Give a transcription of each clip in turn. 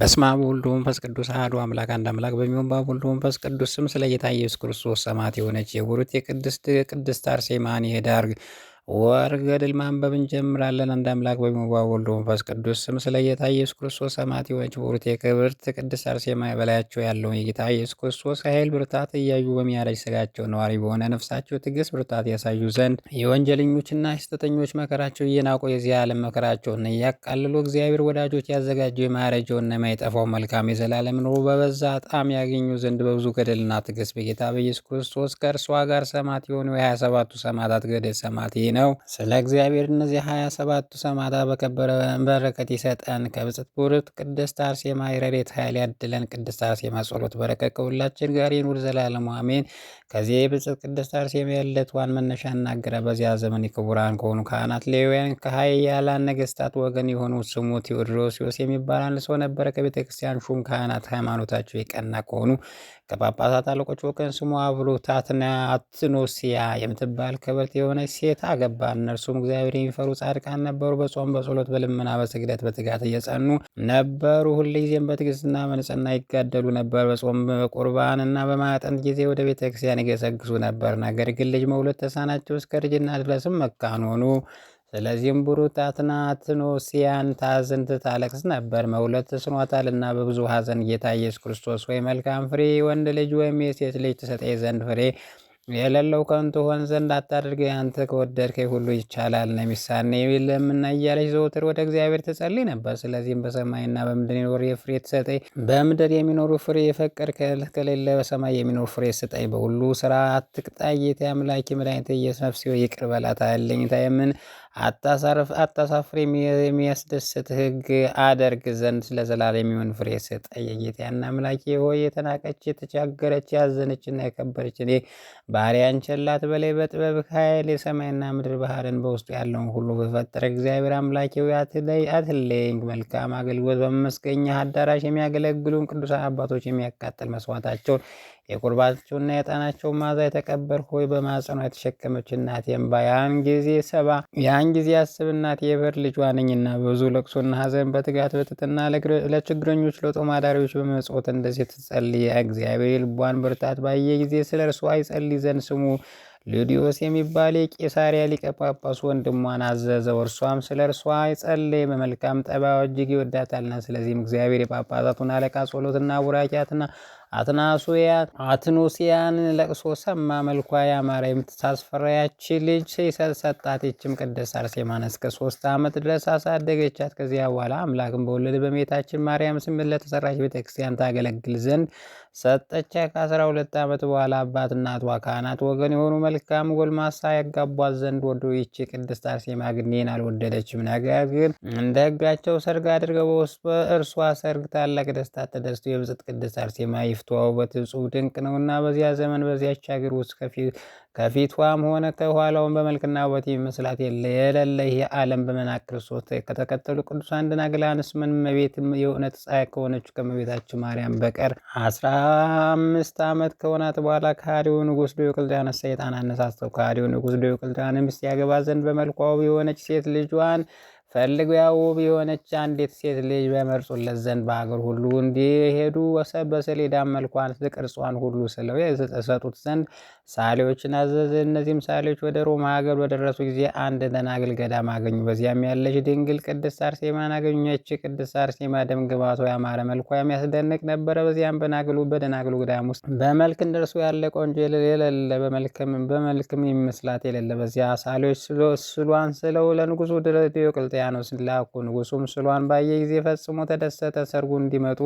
በስመ አብ ወወልድ ወመንፈስ ቅዱስ አሐዱ አምላክ አንድ አምላክ በሚሆን በአብ ወልድ መንፈስ ቅዱስ ስም ስለ ጌታ ኢየሱስ ክርስቶስ ሰማዕት የሆነች የቡርክት የቅድስት አርሴማን የኅዳር ወር ገድል ማንበብ እንጀምራለን። አንድ አምላክ በሚሆን በአብ ወልድ መንፈስ ቅዱስ ስም ስለ ጌታ ኢየሱስ ክርስቶስ ሰማዕት የሆነች ቡርክት የክብርት ቅድስት አርሴማ በላያቸው ያለውን የጌታ ኢየሱስ ክርስቶስ ኃይል ብርታት እያዩ በሚያረጅ ሥጋቸው ነዋሪ በሆነ ነፍሳቸው ትዕግስት ብርታት ያሳዩ ዘንድ የወንጀለኞችና የሐሰተኞች መከራቸው እየናቁ የዚህ ዓለም መከራቸውን እያቃለሉ እግዚአብሔር ወዳጆች ያዘጋጀው የማያረጀውና የማይጠፋው መልካም የዘላለም ኑሮ በበዛ ጣዕም ያገኙ ዘንድ በብዙ ገድልና ትዕግስት በጌታ በኢየሱስ ክርስቶስ ከእርሷ ጋር ሰማዕት የሆኑ የ27ቱ ሰማዕታት ገድል ሰማዕት ይህ ነው። ስለ እግዚአብሔር እነዚህ 27ቱ ሰማዕታት በከበረ በረከት ይሰጠን። ከብጽዕት ቡርክት ቅድስት አርሴማ የረድኤት ኃይል ያድለን። ቅድስት አርሴማ ጸሎት በረከት ከሁላችን ጋር ይኑር ዘላለሙ አሜን። ከዚህ የብጽዕት ቅድስት አርሴማ የልደቷን መነሻ እናገረ። በዚያ ዘመን ክቡራን ከሆኑ ካህናት ሌዋውያን ከኃያላን ነገሥታት ወገን የሆኑ ስሙ ቴዎድሮስዮስ የሚባል አንድ ሰው ነበረ። ከቤተ ክርስቲያን ሹም ካህናት ሃይማኖታቸው የቀና ከሆኑ ከጳጳሳት አለቆች ወገን ስሙ አብሮታትና አትኖሲያ የምትባል ክብርት የሆነች ሴት አገባ። እነርሱም እግዚአብሔር የሚፈሩ ጻድቃን ነበሩ። በጾም በጸሎት በልመና በስግደት በትጋት እየጸኑ ነበሩ። ሁልጊዜም በትዕግስትና በንጽሕና ይጋደሉ ነበር። በጾም በቁርባን እና በማጠንት ጊዜ ወደ ቤተ ክርስቲያን ይገሰግሱ ነበር። ነገር ግን ልጅ መውለድ ተሳናቸው። እስከ እርጅና ድረስም መካን ሆኑ። ስለዚህም ቡርክት አትኖሲያን ታዝን ታለቅስ ነበር፣ መውለድ ተስኗታልና። በብዙ ሐዘን ጌታ ኢየሱስ ክርስቶስ ወይ መልካም ፍሬ ወንድ ልጅ ወይም የሴት ልጅ ትሰጠኝ ዘንድ ፍሬ የሌለው ከንቱ ሆን ዘንድ አታድርግ፣ አንተ ከወደድከኝ ሁሉ ይቻላል ነው የሚሳነ የለምና እያለች ዘወትር ወደ እግዚአብሔር ትጸልይ ነበር። ስለዚህም በሰማይና በምድር የሚኖር ፍሬ ትሰጠኝ፣ በምድር የሚኖሩ ፍሬ የፈቀድ ከሌለ በሰማይ የሚኖር ፍሬ ስጠኝ። በሁሉ ስራ አትቅጣይ ጌታ አምላኬ መድኃኒቴ ኢየሱስ ነፍሴ ይቅር በላት አለኝታ የምን አታሳፍር የሚያስደስት ሕግ አደርግ ዘንድ ለዘላለም የሚሆን ፍሬ ስጠኝ። የጌታና አምላኬ ሆይ የተናቀች የተቻገረች ያዘነችና የከበረች እኔ ባሪያን ቸላት በላይ በጥበብ ኃይል የሰማይና ምድር ባህርን በውስጡ ያለውን ሁሉ በፈጠረ እግዚአብሔር አምላኬ ሆይ አትለይኝ። መልካም አገልግሎት በመመስገኛ አዳራሽ የሚያገለግሉን ቅዱሳን አባቶች የሚያቃጥል መስዋዕታቸውን የቁርባቸውና የዕጣናቸው መዓዛ የተቀበል ሆይ በማጸኗ የተሸከመች እናቴም ያን ጊዜ አስብ። እናቴ የበር ልጇ ነኝና ብዙ ለቅሶና ሐዘን በትጋት በትትና ለችግረኞች ለጦም አዳሪዎች በመጽወት እንደዚህ ትጸልይ። እግዚአብሔር የልቧን ብርታት ባየ ጊዜ ስለ እርሷ ይጸልይ ዘንድ ስሙ ሉዲዮስ የሚባል የቄሳሪያ ሊቀ ጳጳስ ወንድሟን አዘዘው። እርሷም ስለ እርሷ ይጸልይ፣ በመልካም ጠባዩ እጅግ ይወዳታልና። ስለዚህም እግዚአብሔር የጳጳሳቱን አለቃ ጸሎትና ቡራኪያትና አትኖሲያን ለቅሶ ሰማ። መልኳ ያማረ የምታስፈራ ያች ልጅ ሰጣት። ይችም ቅድስት አርሴማን እስከ 3 ዓመት ድረስ አሳደገቻት። ከዚያ በኋላ አምላክን በወለደ በእመቤታችን ማርያም ስም ለተሰራች ቤተክርስቲያን ታገለግል ዘንድ ሰጠቻ። ከ12 ዓመት በኋላ አባት እናቷ ካህናት ወገን የሆኑ መልካም ጎልማሳ ያጋቧት ዘንድ ወዶ ይቺ ቅድስት አርሴማ ግን ይህን አልወደደችም። ነገር ግን እንደ ሕጋቸው ሰርግ አድርገው በእርሷ ሰርግ ታላቅ ደስታ ተደስቶ የብጽዕት ቅድስት አርሴማ ይፍቷ ውበት እጹብ ድንቅ ነውና በዚያ ዘመን በዚያች ሀገር ውስጥ ከፊቷም ሆነ ከኋላውን በመልክና ውበት የሚመስላት የሌለ ይህ ዓለም በመናቅ ክርስቶስ ከተከተሉ ቅዱሳን ደናግላንስ ምን እመቤትም የእውነት ፀሐይ ከሆነችው ከእመቤታችን ማርያም በቀር 15 ዓመት ከሆናት በኋላ ከሃዲው ንጉሥ ዲዮቅልጥያኖስ ሰይጣን አነሳስተው ከሃዲው ንጉሥ ዲዮቅልጥያኖስ ሚስት ያገባ ዘንድ በመልኳ ውብ የሆነች ሴት ልጇን ፈልገው ያው ውብ የሆነች አንዲት ሴት ልጅ በመርጡለት ዘንድ በሀገር ሁሉ እንዲሄዱ በሰሌዳ መልኳን ቅርጿን ሁሉ ስለው የሰጡት ዘንድ ሳሌዎችን አዘዘ። እነዚህም ሳሌዎች ወደ ሮማ ሀገር በደረሱ ጊዜ አንድ ደናግል ገዳም አገኙ። በዚያም ያለች ድንግል ቅድስት አርሴማን አገኘች። ቅድስት አርሴማ ደም ግባቷ ያማረ መልኳ የሚያስደንቅ ነበረ። በዚያም በደናግሉ ገዳም ውስጥ በመልክ እንደርሱ ያለ ቆንጆ የሌለ በመልክም የሚመስላት የሌለ በዚያ ሳሌዎች ስሏን ስለው ለንጉሱ ዲዮቅልጥያኖስ ላኩ። ንጉሱም ስሏን ባየ ጊዜ ፈጽሞ ተደሰተ። ሰርጉ እንዲመጡ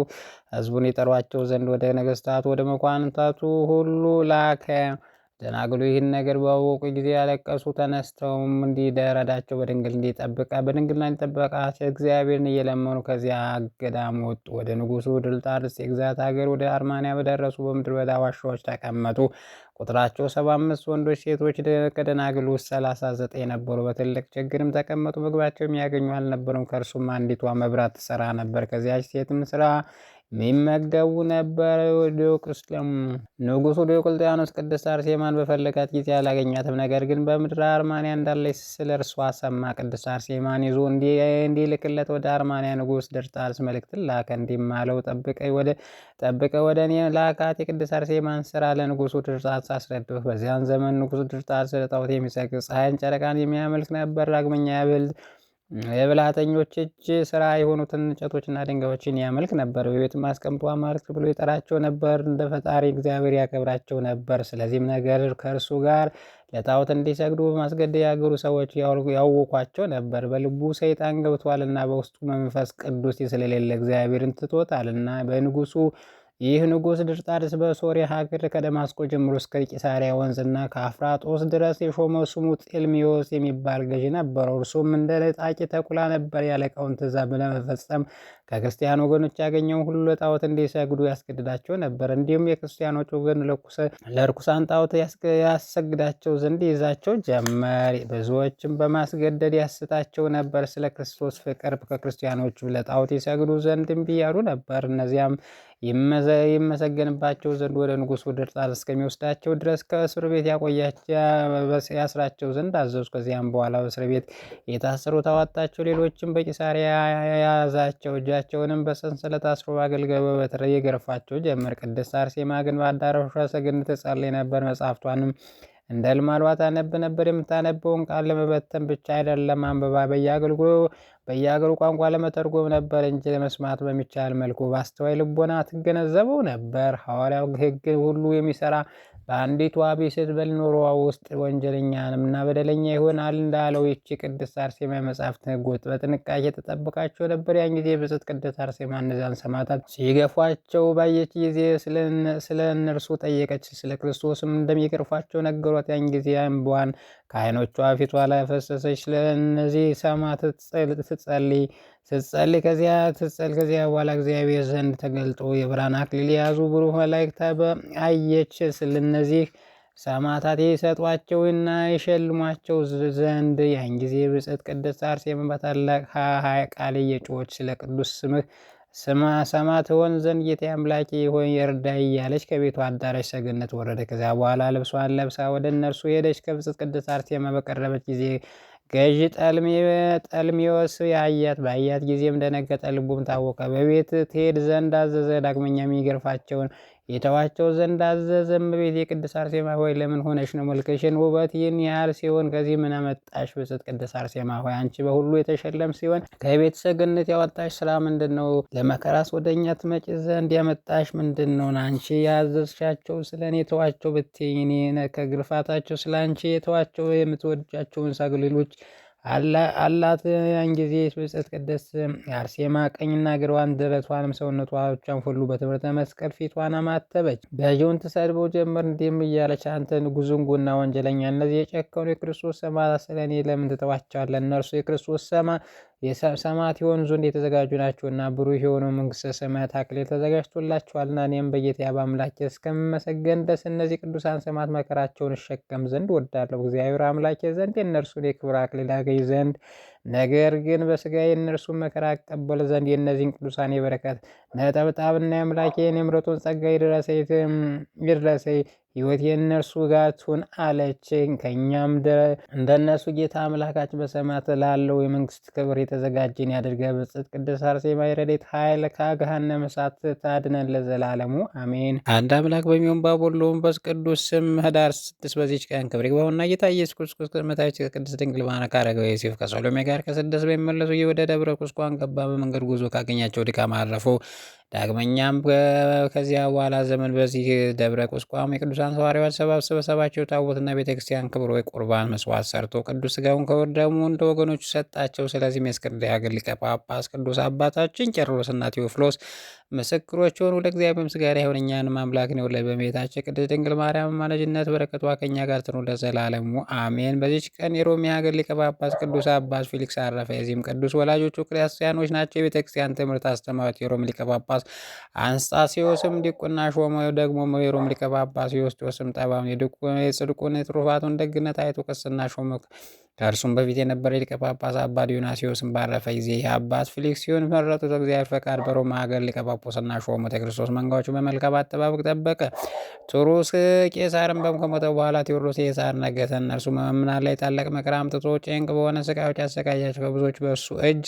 ሕዝቡን ይጠሯቸው ዘንድ ወደ ነገስታቱ ወደ መኳንንታቱ ሁሉ ላከ። ደናግሉ ይህን ነገር ባወቁ ጊዜ ያለቀሱ። ተነስተውም እንዲረዳቸው በድንግልና እንዲጠበቃቸው እግዚአብሔርን እየለመኑ ከዚያ ገዳም ወጡ። ወደ ንጉሱ ድልጣርስ የግዛት ሀገር ወደ አርማንያ በደረሱ በምድረ በዳ ዋሻዎች ተቀመጡ። ቁጥራቸው 75 ወንዶች ሴቶች ከደናግል ውስጥ 39 ነበሩ። በትልቅ ችግርም ተቀመጡ። ምግባቸው የሚያገኙ አልነበሩም። ከእርሱም አንዲቷ መብራት ትሰራ ነበር። ከዚያች ሴትም ስራ የሚመገቡ ነበር። ንጉሡ ዲዮቅልጥያኖስ ቅድስት አርሴማን በፈለጋት ጊዜ አላገኛትም። ነገር ግን በምድረ አርማንያ እንዳለች ስለ እርሷ ሰማ። ቅድስት አርሴማን ይዞ እንዲልክለት ወደ አርማንያ ንጉሥ ድርጣልስ መልእክትን ላከ። እንዲህም አለው፣ ጠብቀ ወደ እኔ ላካት የቅድስት አርሴማን ስራ ለንጉሡ ድርጣልስ አስረድህ። በዚያን ዘመን ንጉሥ ድርጣልስ ለጣዖት የሚሰግድ ፀሐይን፣ ጨረቃን የሚያመልክ ነበር። ዳግመኛ የብልሃተኞች እጅ ስራ የሆኑትን እንጨቶችና ድንጋዮችን ያመልክ ነበር። በቤቱም አስቀምጦ አማልክት ብሎ ይጠራቸው ነበር። እንደ ፈጣሪ እግዚአብሔር ያከብራቸው ነበር። ስለዚህም ነገር ከእርሱ ጋር ለጣዖት እንዲሰግዱ በማስገደድ የአገሩ ሰዎች ያውኳቸው ነበር። በልቡ ሰይጣን ገብቷልና በውስጡ መንፈስ ቅዱስ ስለሌለ እግዚአብሔርን ትቶታልና። ይህ ንጉሥ ድርጣድስ በሶርያ ሀገር ከደማስቆ ጀምሮ እስከ ቂሳሪያ ወንዝና ከአፍራጦስ ድረስ የሾመው ስሙ ጤልሚዮስ የሚባል ገዢ ነበረው። እርሱም እንደ ነጣቂ ተኩላ ነበር። ያለቃውን ትእዛዝ ለመፈጸም ከክርስቲያን ወገኖች ያገኘውን ሁሉ ለጣዖት እንዲሰግዱ ያስገድዳቸው ነበር። እንዲሁም የክርስቲያኖች ወገን ለርኩሳን ጣዖት ያሰግዳቸው ዘንድ ይዛቸው ጀመር። ብዙዎችም በማስገደድ ያስታቸው ነበር። ስለ ክርስቶስ ፍቅር ከክርስቲያኖቹ ለጣዖት ይሰግዱ ዘንድ እምቢ ያሉ ነበር። እነዚያም ይመሰገንባቸው ዘንድ ወደ ንጉሡ ድርጣልስ እስከሚወስዳቸው ድረስ ከእስር ቤት ያስራቸው ዘንድ አዘዙ። ከዚያም በኋላ በእስር ቤት የታሰሩት አወጣቸው። ሌሎችም በቂሳሪያ ያዛቸው። እጃቸውንም በሰንሰለት አስሮ በአገልጋዩ በበትር ይገርፋቸው ጀመር። ቅድስት አርሴማ ግን በአዳራሿ ሰገነት ትጸልይ ነበር። መጽሐፍቷንም እንደ ልማዷ ታነብ ነበር። የምታነበውን ቃል ለመበተን ብቻ አይደለም፣ አንብባ በየአገሩ ቋንቋ ለመተርጎም ነበር እንጂ ለመስማት በሚቻል መልኩ በአስተዋይ ልቦና ትገነዘበው ነበር። ሐዋርያው ሕግ ሁሉ የሚሰራ በአንዲቷ ቢስት በልኖሯ ውስጥ ወንጀለኛና በደለኛ ይሆናል እንዳለው ይቺ ቅድስት አርሴማ የመጻሕፍትን ሕጎች በጥንቃቄ ተጠብቃቸው ነበር። ያን ጊዜ ብጽዕት ቅድስት አርሴማ እነዚያን ሰማዕታት ሲገፏቸው ባየች ጊዜ ስለ እነርሱ ጠየቀች። ስለ ክርስቶስም እንደሚገርፏቸው ነገሯት። ያን ጊዜ እንባዋን ከዓይኖቿ ፊቷ ላይ ፈሰሰች። ስለ እነዚህ ሰማዕታት ስትጸልይ ከዚያ በኋላ እግዚአብሔር ዘንድ ተገልጦ የብርሃን አክሊል የያዙ ብሩህ መላእክት አየች። ስለነዚህ ሰማዕታት የሰጧቸውና የሸልሟቸው ዘንድ ያን ጊዜ ብጽዕት ቅድስት አርሴማ በታላቅ ቃል እየጮኸች ስለ ቅዱስ ስምህ ሰማዕት ሆን ዘንድ ጌታዬ አምላኬ ሆይ እርዳኝ እያለች ከቤቷ አዳራሽ ሰገነት ወረደ። ከዚያ በኋላ ልብሷን ለብሳ ወደ እነርሱ ሄደች። ከብጽዕት ቅድስት አርሴማ በቀረበች ጊዜ ገዥ ጠልሚዎስ ባያት ጊዜም ደነገጠ፣ ልቡም ታወቀ። በቤት ትሄድ ዘንድ አዘዘ። ዳግመኛ የሚገርፋቸውን የተዋቸው ዘንድ አዘዘ። እመቤቴ ቅድስት አርሴማ ሆይ ለምን ሆነሽ ነው? መልክሽን ውበት ይህን ያህል ሲሆን ከዚህ ምን አመጣሽ? ብጽዕት ቅድስት አርሴማ ሆይ አንቺ በሁሉ የተሸለም ሲሆን ከቤተ ሰገነት ያወጣሽ ስራ ምንድን ነው? ለመከራስ ወደ እኛ ትመጪ ዘንድ ያመጣሽ ምንድን ነው? አንቺ ያዘዝሻቸው ስለ እኔ ተዋቸው ብትይኝ እኔ ከግርፋታቸው ስለ አንቺ የተዋቸው የምትወጃቸውን ሰግሌሎች አላት። ያን ጊዜ ብጽዕት ቅድስት አርሴማ ቀኝና ግሯን ደረቷንም ሰውነቷን ሁሉ በትምህርተ መስቀል ፊቷን አማተበች። ገዢውን ትሰድበው ጀመር። እንዲህም እያለች አንተ ዝንጉና ወንጀለኛ፣ እነዚህ የጨከኑ የክርስቶስ ሰማዕታት ስለ እኔ ለምን ትተዋቸዋለህ? እነርሱ የክርስቶስ ሰማዕት የሆኑ ዘንድ የተዘጋጁ ናቸውና ብሩህ የሆነው መንግሥተ ሰማያት አክሊል ተዘጋጅቶላቸዋልና። እኔም በጌታዬ በአምላኬ እስከምመሰገን ድረስ እነዚህ ቅዱሳን ሰማዕታት መከራቸውን እሸከም ዘንድ ወዳለሁ። እግዚአብሔር አምላኬ ዘንድ የእነርሱን የክብር አክሊል አገኝ ዘንድ ነገር ግን በሥጋዬ የእነርሱን መከራ አቀበል ዘንድ የእነዚህን ቅዱሳን የበረከት ነጠብጣብና የአምላኬን የምሕረቱን ጸጋ ይድረሰኝ። ሕይወት የእነርሱ ጋር ትሁን አለች። ከእኛም እንደነሱ ጌታ አምላካችን በሰማያት ላለው የመንግስት ክብር የተዘጋጀን ያድርገ። ብጽዕት ቅድስት አርሴማ የረድኤት ኃይል ከገሃነመ እሳት ታድነን ለዘላለሙ አሜን። አንድ አምላክ በሚሆን በአብ ወወልድ ወመንፈስ ቅዱስ ስም ኅዳር 6 በዚች ቀን ክብር ይግባውና ጌታ ኢየሱስ ክርስቶስ ከእመቤታችን ከቅድስት ድንግል ማርያም ከአረጋዊ ዮሴፍ ከሰሎሜ ጋር ከስደት በሚመለሱ ወደ ደብረ ቁስቋም ገባ። በመንገድ ጉዞ ካገኛቸው ድካም አረፉ። ዳግመኛም ከዚያ በኋላ ዘመን በዚህ ደብረ ቁስቋም የቅዱሳን ሐዋርያት ሰባቸው ታቦትና ቤተክርስቲያን ክብር ወይ ቁርባን መስዋዕት ሰርቶ ቅዱስ ሥጋውን ክቡር ደሙን እንደ ወገኖቹ ሰጣቸው። ስለዚህም የእስክንድርያ ሀገር ሊቀ ጳጳስ ቅዱስ አባታችን ቄርሎስና ቴዎፍሎስ ምስክሮች ሆኑ። ለእግዚአብሔር ምስጋና ይሁን፣ እኛንም አምላክን የወለደች በእመቤታችን ቅድስት ድንግል ማርያም አማላጅነት በረከቷ ከእኛ ጋር ትኑር ለዘላለሙ አሜን። በዚች ቀን የሮሜ ሀገር ሊቀ ጳጳስ ቅዱስ አባት ፊሊክስ አረፈ። የዚህም ቅዱስ ወላጆቹ ክርስቲያኖች ናቸው። የቤተክርስቲያን ትምህርት አስተማሪት የሮም ሊቀ ጳጳስ አንስጣሴዎስም ዲቁና ሾመ። ደግሞ የሮም ሊቀ ጳጳስ ዮስጦስም ጠባም የጽድቁን የትሩፋቱን ደግነት አይቶ ቅስና ሾመ። ከእርሱም በፊት የነበረ ሊቀ ጳጳስ አባ ዲዮናስዮስን ባረፈ ጊዜ የአባት ፊልክስዩን መረጡት። በእግዚአብሔር ፈቃድ በሮማ ሀገር ሊቀ ጳጳስና ሾሙት። የክርስቶስ መንጋዎቹ በመልካም አጠባበቅ ጠበቀ። ቱሩስ ቄሳርን ከሞተ በኋላ ቴዎድሮስ ቄሳር ነገሰ። እነርሱ ምዕመናን ላይ ታላቅ መከራ አምጥቶ ጭንቅ በሆነ ስቃዮች አሰቃያቸው። ከብዙዎች በእሱ እጅ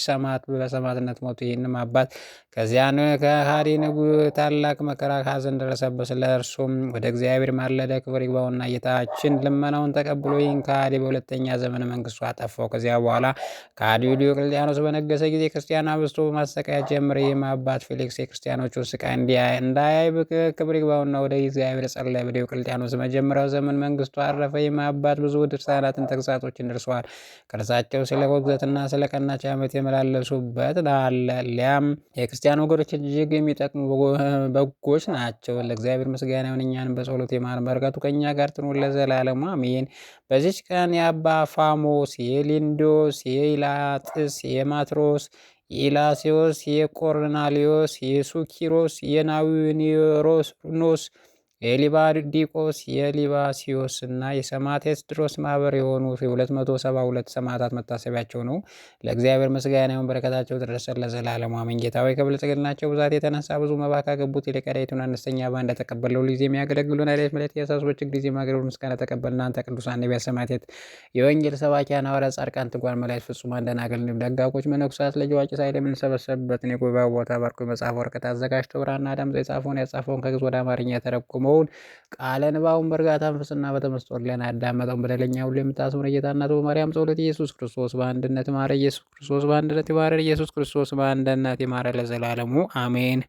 በሰማዕትነት ሞቱ። ይህንም አባት ከዚያን ከሃዲ ንጉሥ ታላቅ መከራ ሐዘን ደረሰበት። ስለ እርሱም ወደ እግዚአብሔር ማለደ። ክብር ይግባውና ጌታችን ልመናውን ተቀብሎ ይህን ከሃዲ በሁለተኛ ዘመነ መንግስቱ አጠፋው። ከዚያ በኋላ ከሃዲው ዲዮቅልጥያኖስ በነገሰ ጊዜ ክርስቲያን አብዝቶ በማሰቃየት ጀመረ። ይህም አባት ፌሊክስ የክርስቲያኖቹን ስቃይ እንዳያይ ክብር ይግባውና ወደ እግዚአብሔር ጸለየ። በዲዮቅልጥያኖስ መጀመሪያው ዘመን መንግስቱ አረፈ። ይህም አባት ብዙ ድርሳናትን ተግሳጾችን ደርሰዋል። ከእርሳቸው ስለ ውግዘትና ስለ ቀናች ዓመት የመላለሱበት አለ። ሊያም የክርስቲያን ወገኖች እጅግ የሚጠቅሙ በጎች ናቸው። ለእግዚአብሔር ምስጋና ይሁን፣ እኛንም በጸሎት ይማረን፣ በረከቱ ከእኛ ጋር ትኑር ለዘላለሙ አሜን። በዚች ቀን የአባ ፋሞስ፣ የሊንዶስ፣ የኢላጥስ፣ የማትሮስ፣ የኢላሴዎስ፣ የቆርናሊዮስ፣ የሱኪሮስ፣ የናዊኒሮኖስ፣ የሊባዲቆስ፣ የሊባሲዮስ እና የሰማዕት ኤስድሮስ ማህበር የሆኑ የ272 ሰማዕታት መታሰቢያቸው ነው። ለእግዚአብሔር ምስጋና ይሁን፣ በረከታቸው ተደረሰን ለዘላለሙ አሜን። ጌታ ሆይ ከብልጽግናቸው ብዛት የተነሳ ብዙ መባ ካገቡት ይልቅ የቀዳይቱን አነስተኛ መባ እንደተቀበለው ጊዜ የሚያገለግሉን አይነት መለት የሳስቦች ጊዜ ማገልገል ምስጋና ተቀበልና አንተ ቅዱሳን ነቢያት፣ ሰማዕታት፣ የወንጌል ሰባኪያን ሐዋርያት፣ ጻድቃን፣ ትጉሃን መላእክት፣ ፍጹማን ደናግል፣ እንዲሁም ደጋጎች መነኮሳት ልጅ አዋቂ ሳይል የምንሰበሰብበትን የጉባኤው ቦታ ባርኮ መጽሐፍ ወረቀት አዘጋጅቶ ብራና ዳምጦ የጻፈውን ያጻፈውን ከግዕዝ ወደ አማርኛ የተረጎመውን ቃለ ንባቡን በእርጋታ መንፈስና በተመስጦ ለን ያዳመጠውን በደለኛ ሁሉ የምታስምር ጌታ እናቱ በማርያም ጸሎት ኢየሱስ ክርስቶስ በአንድነት ይማረ። ኢየሱስ ክርስቶስ በአንድነት ይማረ። ኢየሱስ ክርስቶስ በአንድነት ይማረ ለዘላለሙ አሜን።